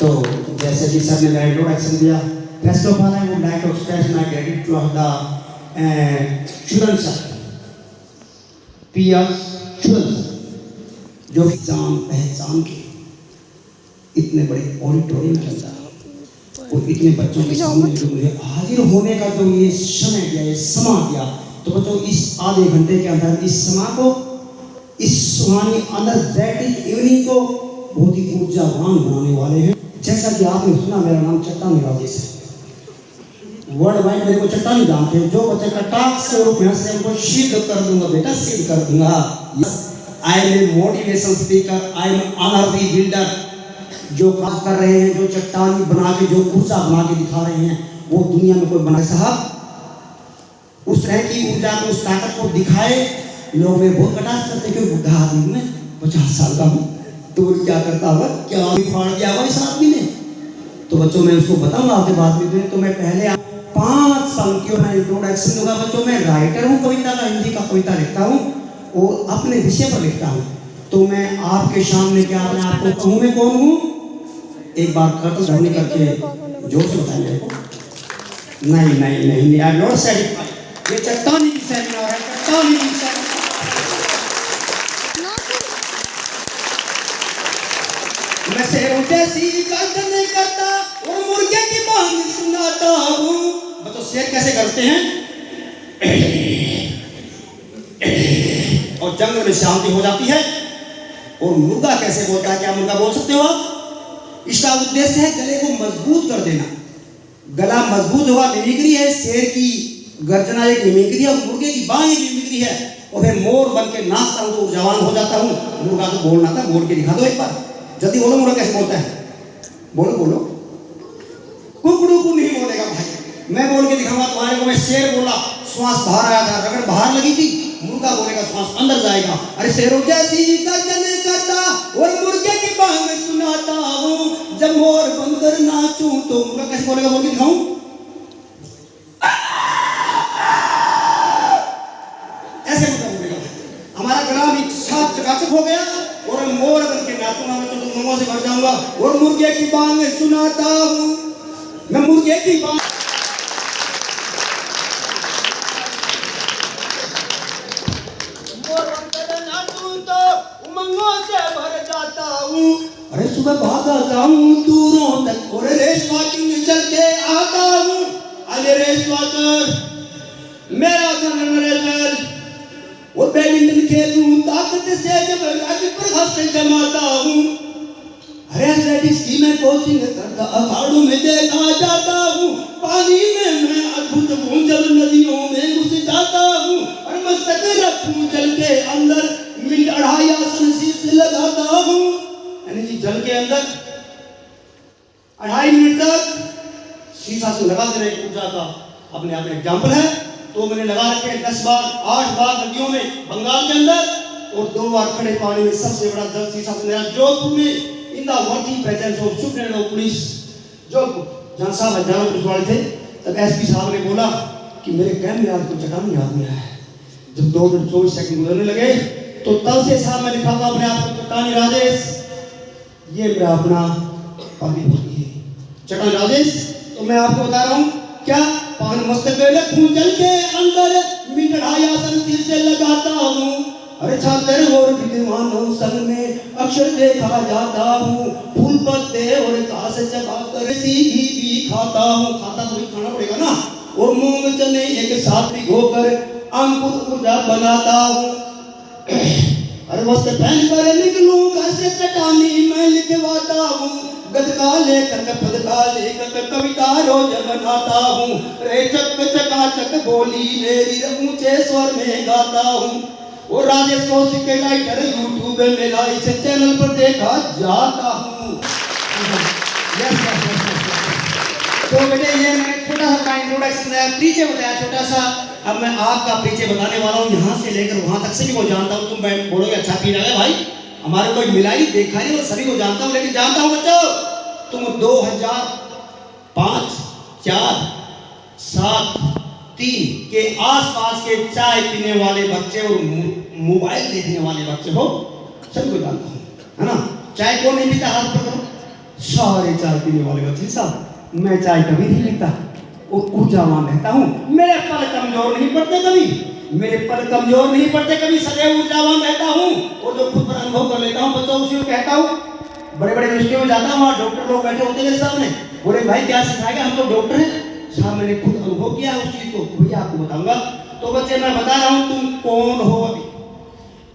तो जैसे कि सर ने मेरा इंट्रोडक्शन दिया, first of all I would like to express my gratitude to the Churan sir, PS Churan sir, जो जान पहचान के इतने बड़े ऑडिटोरियम के अंदर और इतने बच्चों के सामने जो मुझे हाजिर होने का जो ये समय दिया, ये समा दिया, तो बच्चों इस आधे घंटे के अंदर इस समा को, इस सुहानी एनर्जेटिक इवनिंग को बहुत ही ऊर्जावान बनाने वाले हैं। जैसा कि आपने सुना, मेरा नाम चट्टानी राजेश है। वर्ल्ड वाइड मेरे को चट्टानी जानते हैं। जो बच्चे कटाक से रूप में से उनको सिद्ध कर दूंगा बेटा, सिद्ध कर दूंगा। I am a motivation speaker, I am energy builder. जो काम कर रहे हैं, जो चट्टानी बना के, जो ऊर्जा बना के दिखा रहे हैं, वो दुनिया में कोई बना साहब उस तरह की ऊर्जा को, उस ताकत को दिखाए। लोग मेरे बहुत कटाक्ष करते कि बुढ़ा आदमी में 50 साल का हूँ तो क्या करता होगा, क्या फाड़ दिया होगा इस आदमी ने। तो बच्चों मैं उसको बताऊंगा आपके बाद में। तो मैं पहले 5 पंक्तियों में इंट्रोडक्शन दूंगा। बच्चों मैं राइटर हूँ कविता का, हिंदी का कविता लिखता हूँ और अपने विषय पर लिखता हूँ। तो मैं आपके सामने क्या अपने आप को कहूँ, मैं कौन हूँ? एक बार कटल ध्वनि करके जोर से बताएं मेरे को। नहीं नहीं नहीं, आई एम नॉट सैटिस्फाइड। ये चट्टानी की सेमिनार है, चट्टानी की सेमिनार। मैं शेरों जैसी गर्दन नहीं करता और मुर्गे की बांग सुनाता हूँ। बच्चों शेर कैसे करते हैं? और जंगल में शांति हो जाती है। और मुर्गा कैसे बोलता है? क्या मुर्गा बोल सकते हो आप? इसका उद्देश्य है गले को मजबूत कर देना। गला मजबूत होगा, मिमिक्री है। शेर की गर्जना एक मिमिक्री है और मुर्गे की बांग एक मिमिक्री है। और फिर मोर बन के नाचता हूँ तो ऊर्जावान हो जाता हूँ। मुर्गा तो बोलना था, बोल के दिखा दो एक बार, जल्दी बोलो। मुर्गा कैसे बोलता है? बोलो बोलो। कुकड़ू को नहीं बोलेगा भाई, मैं बोल के दिखाऊंगा तुम्हारे को। मैं शेर बोला, श्वास बाहर आया था, रगड़ बाहर लगी थी। मुर्गा बोलेगा, श्वास अंदर जाएगा। अरे शेरों जैसी गर्दन नहीं करता और मुर्गे की बांग सुनाता हूँ। जब मोर बनकर नाचूं तो मुर्गा कैसे बोलेगा? बोल के दिखाऊं। ऐसे मुर्गा बोलेगा। हमारा गला भी साफ चकाचक हो गया और मोर बन के नाचूंगा मैं, तो तुम से भर जाऊंगा। और मुर्गे की बांग सुनाता हूँ मैं, मुर्गे की बांग। मोर बनकर नाचूं तो उमंगों से भर जाता हूँ। अरे सुबह भागा जाऊं दूरों तक और रेस वॉकिंग चल के आता हूँ। अरे रेस वॉकर मेरा जनरेटर और बैडमिंटन खेलूं ताकत से जब राज पर हंस जमाता हूँ। अरे एथलेटिक्स की मैं कोचिंग करता, अखाड़ों में देखा जाता हूँ। पानी में मैं अद्भुत हूँ जब नदियों में घुस जाता हूँ। और मस्तक रखूं जल के अंदर, मिनट 2.5 आसन शीर्ष लगाता हूँ। यानी जी जल के अंदर 2.5 मिनट तक शीर्षासन लगा देना एक ऊर्जा का अपने आप में एग्जाम्पल है। तो मैंने लगा रखे 10 बार 8 बार नदियों में बंगाल के अंदर और 2 बार खड़े पानी में। सबसे बड़ा जल शीर्षासन है जोधपुर में in the working presence of superintendent of police. Jodhpur जहाँ साहब हजारों पुलिस वाले थे, तब एसपी साहब ने बोला कि मेरे कैंप में आज को चट्टानी याद नहीं आया है। जब 2 मिनट 24 सेकंड गुजरने लगे तो तब से साहब मैं लिखा हुआ अपने आप को चट्टानी राजेश। ये मेरा अपना पदवी होती है चट्टानी राजेश। तो मैं आपको बता रहा हूँ क्या पान मस्तक में रखूं जल के अंदर, मिनट 2.5 आसन सिर से लगाता हूँ। अरे छात्र और विद्वानों संग में अक्षर देखा जाता हूँ। फूल पत्ते और घास चबा कर सीधी भी खाता हूँ। खाता तो भी खाना पड़ेगा ना। और मूंग चने एक साथ भिगोकर अंकुर ऊर्जा बनाता हूँ। अरे वस्त्र पहन कर निकलूं घर से चट्टानी मैं लिखवाता हूँ। गद का लेखक पद का लेखक कविता रोज बनाता हूँ। रे चक चकाचक बोली मेरी ऊंचे स्वर में गाता हूँ। और राजेश कौशिक के राइटर यूट्यूब में लाइव चैनल पर देखा जाता हूँ। तो बेटे ये मैंने छोटा सा इंट्रोडक्शन दिया, परिचय बताया छोटा सा। अब मैं आपका परिचय बताने वाला हूँ, यहाँ से लेकर वहाँ तक सभी को जानता हूँ। तुम बोलोगे अच्छा पी रहा है भाई, हमारे कोई मिला ही देखा नहीं, वो सभी को जानता हूँ। लेकिन जानता हूँ बच्चों, तुम 2005, 4, 7, 3 के आसपास के चाय पीने वाले बच्चे और मोबाइल देखने वाले बच्चे हो, सभी को जानता हूँ, है ना। चाय कौन नहीं पीता? हाथ पर करो। सारे चाय पीने वाले वकील साहब, मैं चाय कभी नहीं पीता और ऊर्जावान रहता हूँ। मेरे पल कमजोर नहीं पड़ते कभी, मेरे पल कमजोर नहीं पड़ते कभी, सदैव ऊर्जावान रहता हूँ। और जो खुद पर अनुभव कर लेता हूँ बच्चों उसी को कहता हूँ। बड़े बड़े रिश्ते में जाता हूँ, वहाँ डॉक्टर लोग बैठे होते हैं मेरे सामने, बोले भाई क्या सिखाएगा, हम तो डॉक्टर हैं साहब। मैंने खुद अनुभव किया उस चीज को, भैया आपको बताऊंगा। तो बच्चे मैं बता रहा हूँ, तुम कौन हो अभी,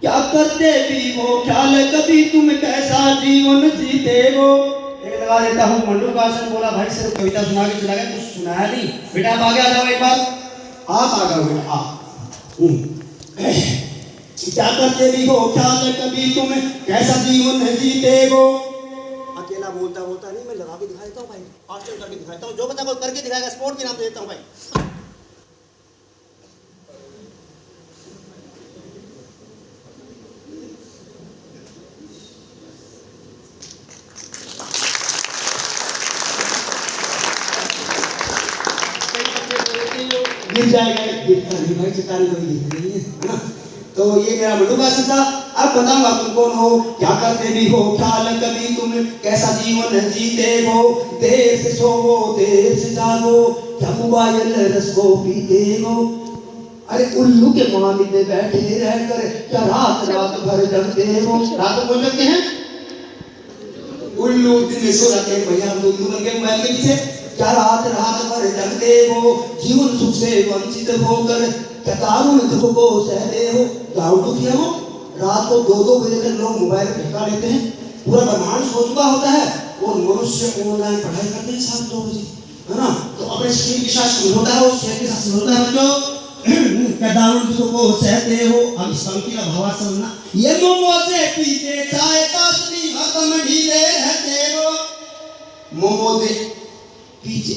क्या करते भी हो, ख्याल कभी तुम कैसा जीवन जीते हो। एक लगा देता हूँ मंडूकासन, बोला भाई सिर्फ कविता सुना के चला गया, कुछ सुनाया नहीं। बेटा आप आगे आ जाओ एक बार, आप आ जाओ बेटा आप। क्या करते भी हो, ख्याल कभी तुम कैसा जीवन जीते हो। अकेला बोलता बोलता नहीं, मैं लगा के दिखा देता हूँ भाई, हॉस्टल करके दिखाता हूँ, जो बच्चा कोई करके दिखाएगा स्पोर्ट के नाम दे देता हूँ भाई। गिर जाएगा, गिरता नहीं भाई, चितारी कोई गिर नहीं है ना। तो ये मेरा मंडूकासन था। अब बताऊंगा तुम कौन हो, क्या करते भी हो, ख्याल कभी तुम कैसा जीवन जीते हो। देर से सोवो देर से जागो, क्या मोबाइल रसको पीते हो। अरे उल्लू के मानिते बैठे रहकर क्या रात रात भर जगते हो। रात को जगते हैं उल्लू, दिन में सो जाते हैं भैया, हम उल्लू बन गए मोबाइल के पीछे। क्या रात रात भर जगते हो, जीवन सुख से वंचित होकर क्या दारुण दुख को सहते हो। दारुण दुख है वो, रात को 2-2 बजे तक लोग मोबाइल ठेका लेते हैं, पूरा ब्रह्मांड सो चुका होता है और मनुष्य ऑनलाइन पढ़ाई करते हैं 7-2 बजे, है ना। तो अपने शरीर के साथ समझौता है, शरीर के साथ समझौता है बच्चों। क्या दारुण दुख को सहते हो। अब इस पंक्ति का भाव समझना, ये मोमो से पीछे चाय कासनी हरदम ढीले रहते हो। मोमो से पीछे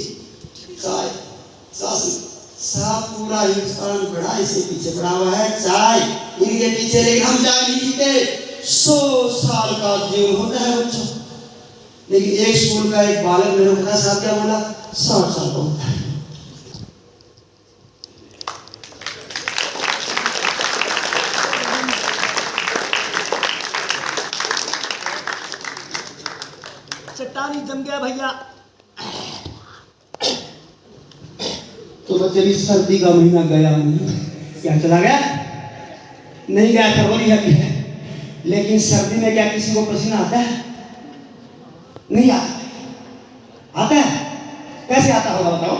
चाय कासनी, साफ पूरा हिंदुस्तान बड़ा इसके पीछे पड़ा हुआ है, चाय इनके पीछे। लेकिन हम चाय नहीं पीते। 100 साल का जीवन होता है बच्चों, लेकिन एक स्कूल का एक बालक मेरे को पता साहब क्या बोला, 60 साल का होता है। चट्टानी जम गया भैया। तो बच्चे भी सर्दी का महीना गया नहीं, क्या चला गया नहीं गया, फरवरी है। लेकिन सर्दी में क्या किसी को पसीना आता है, नहीं आता। आता है, कैसे आता होगा बताओ।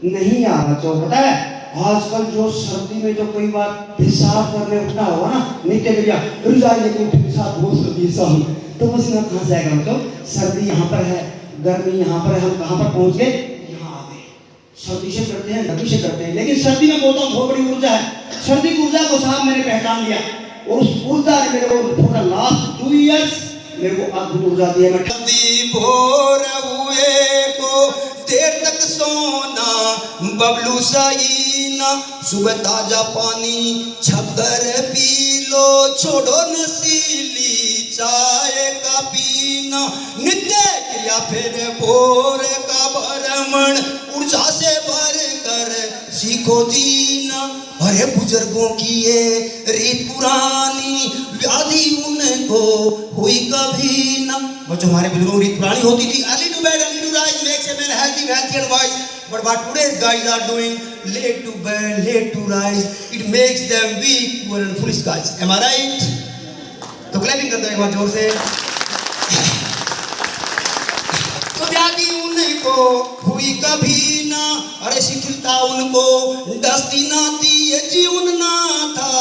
नहीं आता बच्चों, पता है आजकल जो सर्दी में जो कई बार पेशाब करने उठना होगा ना, नित्य क्रिया रजाई लेकिन पेशाब बहुत सर्दी साहब, तो पसीना कहाँ से आएगा बच्चों। सर्दी यहाँ पर है, गर्मी यहाँ पर है, हम कहाँ पर पहुँच गए, सर्दी से करते हैं, गर्मी से करते हैं। लेकिन सर्दी में बोलता हूँ बहुत बड़ी ऊर्जा है। सर्दी की ऊर्जा को साहब मैंने पहचान लिया और उस ऊर्जा ने मेरे को पूरा लास्ट 2 इयर्स मेरे को अद्भुत ऊर्जा दी है। भोर हुए को देर तक सोना, बबलू साईना सुबह ताजा पानी छकर पी लो, छोड़ो नशीली चाय का पीना। नित्य क्रिया फिर भोर का भ्रमण, ऊर्जा से भर कर सीखो जीना। अरे बुजुर्गों की ये रीत पुरानी, व्याधि उनको हुई कभी ना। बच्चों हमारे बुजुर्गों की रीत पुरानी होती थी, early to bed early to rise makes a man healthy wealthy and wise. But what today's guys are doing, late to bed, late to rise, it makes them weak, poor and foolish guys. Am I right? तो clapping करते हैं एक बार जोर से। तो व्याधि उनको हुई कभी ना, अरे शिथिलता उनको दस्ती ना थी, ये जीवन ना था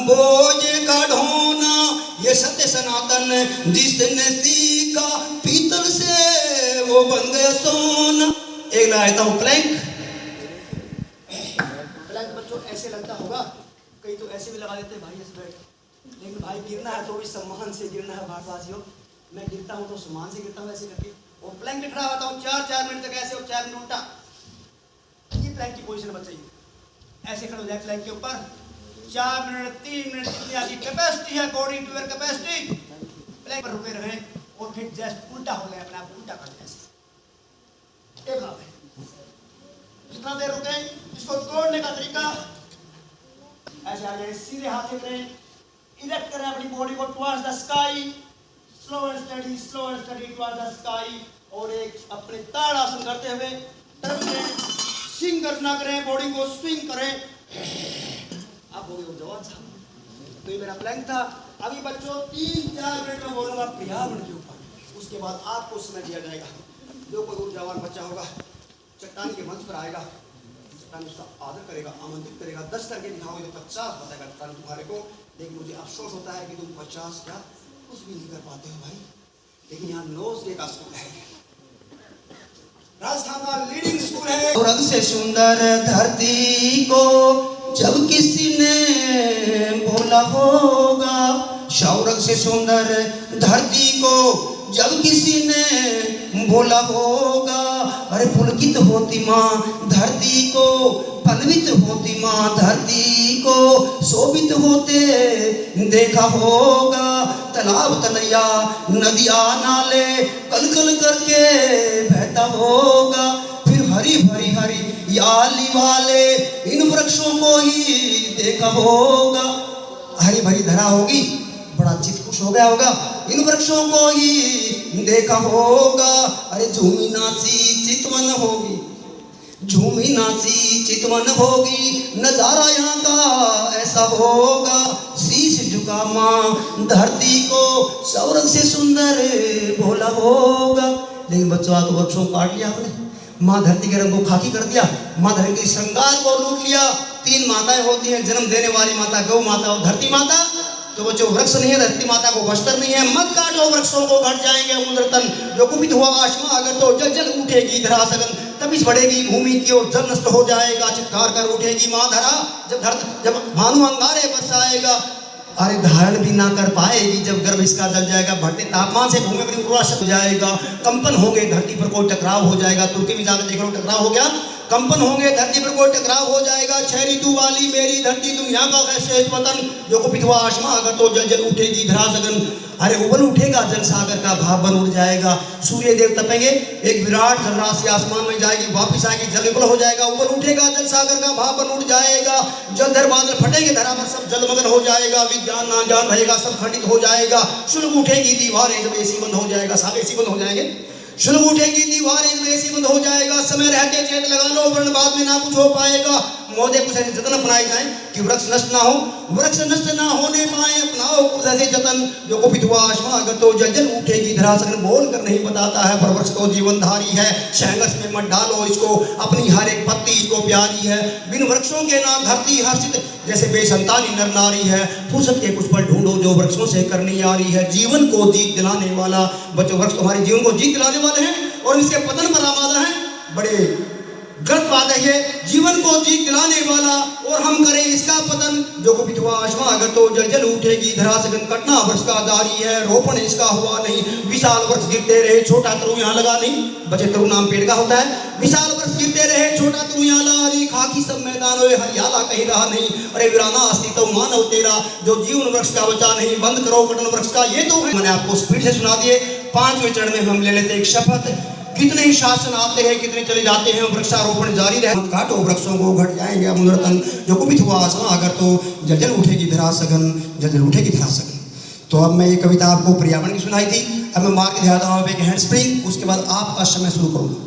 बोझ का ढोना। ये सत्य सनातन जिसने सीखा, पीतल से वो बन गया सोना। एक लगाता हूँ प्लैंक। प्लैंक बच्चों ऐसे लगता होगा, कई तो ऐसे भी लगा देते भाई ऐसे बैठ, लेकिन भाई गिरना है तो भी सम्मान से गिरना है भारतवासियों। मैं गिरता हूँ तो सम्मान से गिरता हूँ ऐसे करके, और प्लैंक में खड़ा होता हूँ 4-4 मिनट तक ऐसे और 4 मिनट उल्टा। ये प्लैंक की पोजीशन बच्चे ऐसे खड़े हो जाए प्लैंक के ऊपर 4 मिनट 3 मिनट जितनी आपकी कैपेसिटी है, according to your capacity plank पर रुके रहें, और फिर जस्ट उल्टा हो गया अपने आप उल्टा कर दें ऐसे। जितना देर रुके, इसको तोड़ने का तरीका ऐसे आ जाए, सीधे हाथ करें, इरेक्ट करें अपनी बॉडी को towards the sky, slow and study toward the sky. और एक अपने ताड़ासन करते हुए टर्बुलेंट स्विंग करना करें, बॉडी को स्विंग करें। अब हो गया जवाब साहब, तो ये मेरा प्लान था। अभी बच्चों 3-4 मिनट में बोलूंगा पर्यावरण के ऊपर, उसके बाद आपको समय दिया जाएगा। जो कोई ऊर्जावान बच्चा होगा चट्टान के मंच पर आएगा, चट्टान उसका आदर करेगा, आमंत्रित करेगा। 10 करके दिखाओगे तो 50 बताएगा चट्टान तुम्हारे को। लेकिन मुझे अफसोस होता है कि तुम 50 क्या कुछ भी नहीं कर पाते हो भाई। लेकिन यहाँ नोज का स्कूल है, राजस्थान का लीडिंग स्कूल है। रंग से सुंदर धरती को जब किसी ने बोला होगा, शौरग से सुंदर धरती को जब किसी ने बोला होगा। अरे पुलकित होती माँ धरती को, पलवित होती माँ धरती को, शोभित होते देखा होगा। तालाब तलैया नदिया नाले कल कल करके बहता होगा। फिर हरी भरी हरियाली वाले इन वृक्षों को ही देखा होगा। हरी भरी धरा होगी, बड़ा चित खुश हो गया होगा, इन वृक्षों को ही देखा होगा। अरे झूमी नाची चितवन होगी, झूमी नाची चितवन होगी, नजारा यहाँ का ऐसा होगा। शीश झुका माँ धरती को, सौरभ से सुंदर भोला होगा। लेकिन बच्चों आ तो वृक्षों को काट लिया आपने, माँ धरती के रंग को खाकी कर दिया, माँ धरती के श्रृंगार को लूट लिया। 3 माताएं होती हैं, जन्म देने वाली माता गौ माता और धरती माता। तो बच्चों वृक्ष नहीं है, धरती माता को वस्त्र नहीं है, मत काटो वृक्षों को, घट जाएंगे अमूल्य तन। जो कुपित हुआ आसमां अगर तो जल जल उठेगी धरा सगन, तभी बढ़ेगी भूमि की और जल नष्ट हो जाएगा, चित्कार कर उठेगी माँ धरा। जब भानु अंगारे बरसाएगा, अरे धारण भी ना कर पाएगी, जब गर्भ इसका जल जाएगा, बढ़ते तापमान से भूमि अपनी उर्वरा हो जाएगा। कंपन होंगे धरती पर, कोई टकराव हो जाएगा। तुर्की में जाकर देख लो, टकराव हो गया, कंपन होंगे धरती पर, कोई टकराव हो जाएगा। 6 ऋतु वाली मेरी धरती दुनिया का कैसे वतन, जो कुपित हुआ आसमां अगर तो जल जल उठेगी धरा सगन। अरे उबल उठेगा जल सागर का भाव बन उड़ जाएगा। सूर्य देव तपेंगे, एक विराट जलराशि आसमान में जाएगी, वापिस आएगी, जल विफल हो जाएगा, उबल उठेगा जल सागर का भाव बन उड़ जाएगा। जलधर बादल फटेंगे, धरा पर सब जलमग्न हो जाएगा। विज्ञान ना जान रहेगा, सब खंडित हो जाएगा। शुल्क उठेगी दीवारें जब एसी बंद हो जाएगा, सारे एसी बंद हो जाएंगे। शुल्क उठेगी दीवारें जब एसी बंद हो जाएगा। समय रहते चेत लगा लो, वरन बाद में ना कुछ हो पाएगा। मौजे कुछ ऐसे जतन अपनाए जाए कि वृक्ष नष्ट ना हो, वृक्ष नष्ट ना होने पाए, अपनाओ कुछ ऐसे जतन। जो कुपित हुआ आसमां अगर तो जल जल उठेगी धरा सगन, बोल कर नहीं बताता है पर वृक्ष तो जीवनधारी है। संघर्ष में मत डालो इसको, अपनी हर एक पत्ती इसको प्यारी है। बिन वृक्षों के ना धरती हर्षित, जैसे बेसंतानी नर नारी है। फुर्सत के कुछ पल ढूंढो जो वृक्षों से करनी आ रही है। जीवन को जीत दिलाने वाला बच्चों, वृक्ष तुम्हारे जीवन को जीत दिलाने वाले हैं और इसके पतन पर आमादा है। बड़े गलत बात है ये, जीवन को जीत दिलाने वाला और हम करें इसका पतन। जो कुपित हुआ आसमां अगर तो जल जल उठेगी धरा सगन, कटना वृक्ष का जारी है, रोपण इसका हुआ नहीं। विशाल वृक्ष गिरते रहे, छोटा तरु यहाँ लगा नहीं। बच्चे तरु नाम पेड़ का होता है। विशाल वृक्ष गिरते रहे, छोटा तरु यहाँ लगा नहीं। खाकी सब मैदान हुए, हरियाला कहीं रहा नहीं। अरे वीराना अस्तित्व मानव तेरा, जो जीवन वृक्ष का बचा नहीं। बंद करो कटन वृक्ष का, ये तो है। मैंने आपको स्पीड से सुना दिए। 5वें चरण में हम ले लेते एक शपथ। कितने ही शासन आते हैं, कितने चले जाते हैं, वृक्षारोपण जारी रहे। मत काटो वृक्षों को, घट जाएंगे अमूल्य तन। जो कुपित हुआ आसमां अगर तो जल जल उठेगी धरा सगन, जल जल उठेगी धरा सगन। तो अब मैं ये कविता आपको पर्यावरण की सुनाई थी। अब मैं मार के दिखाता हूँ एक हैंड स्प्रिंग, उसके बाद आपका समय शुरू करूँगा।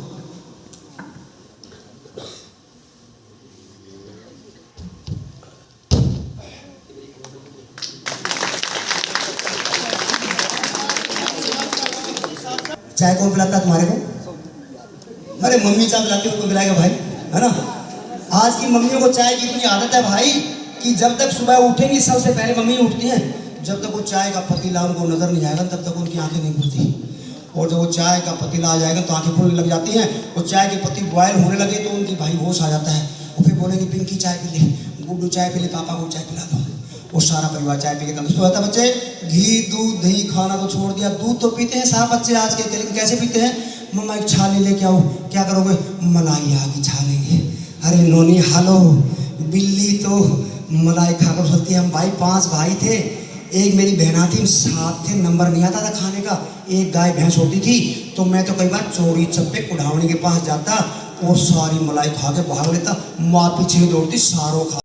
चाय कौन पिलाता है तुम्हारे को? अरे मम्मी चाय पिलाती हो, कौन पिलाएगा भाई, है ना। आज की मम्मियों को चाय की इतनी आदत है भाई कि जब तक सुबह उठेंगी सबसे पहले मम्मी उठती हैं। जब तक वो चाय का पतीला उनको नजर नहीं आएगा तब तक उनकी आंखें नहीं खुलती। और जब वो चाय का पतीला आ जाएगा तो आंखें खुलने लग जाती हैं। वो चाय की पत्ती बॉयल होने लगे तो उनकी भाई होश आ जाता है। वो फिर बोलेंगे पिंकी चाय पी ले, गुड्डू चाय पी ले, पापा को चाय पिला दो। वो सारा परिवार चाय पी के तंदुरुस्त हो जाता है। बच्चे घी दूध दही खाना तो छोड़ दिया, दूध तो पीते हैं साहब बच्चे आज के, लेकिन कैसे पीते हैं? मम्मा एक छाली लेके आओ, क्या करोगे? मलाई आगे छालेंगे। अरे नोनी हालो, बिल्ली तो मलाई खाकर चलती है। हम भाई 5 भाई थे, एक मेरी बहना थी, 7 थे, नंबर नहीं आता था खाने का। एक गाय भैंस होती थी तो मैं तो कई बार चोरी छप्पे कुढ़ावनी के पास जाता और सारी मलाई खा के भाग लेता। माँ पीछे दौड़ती, सारों खा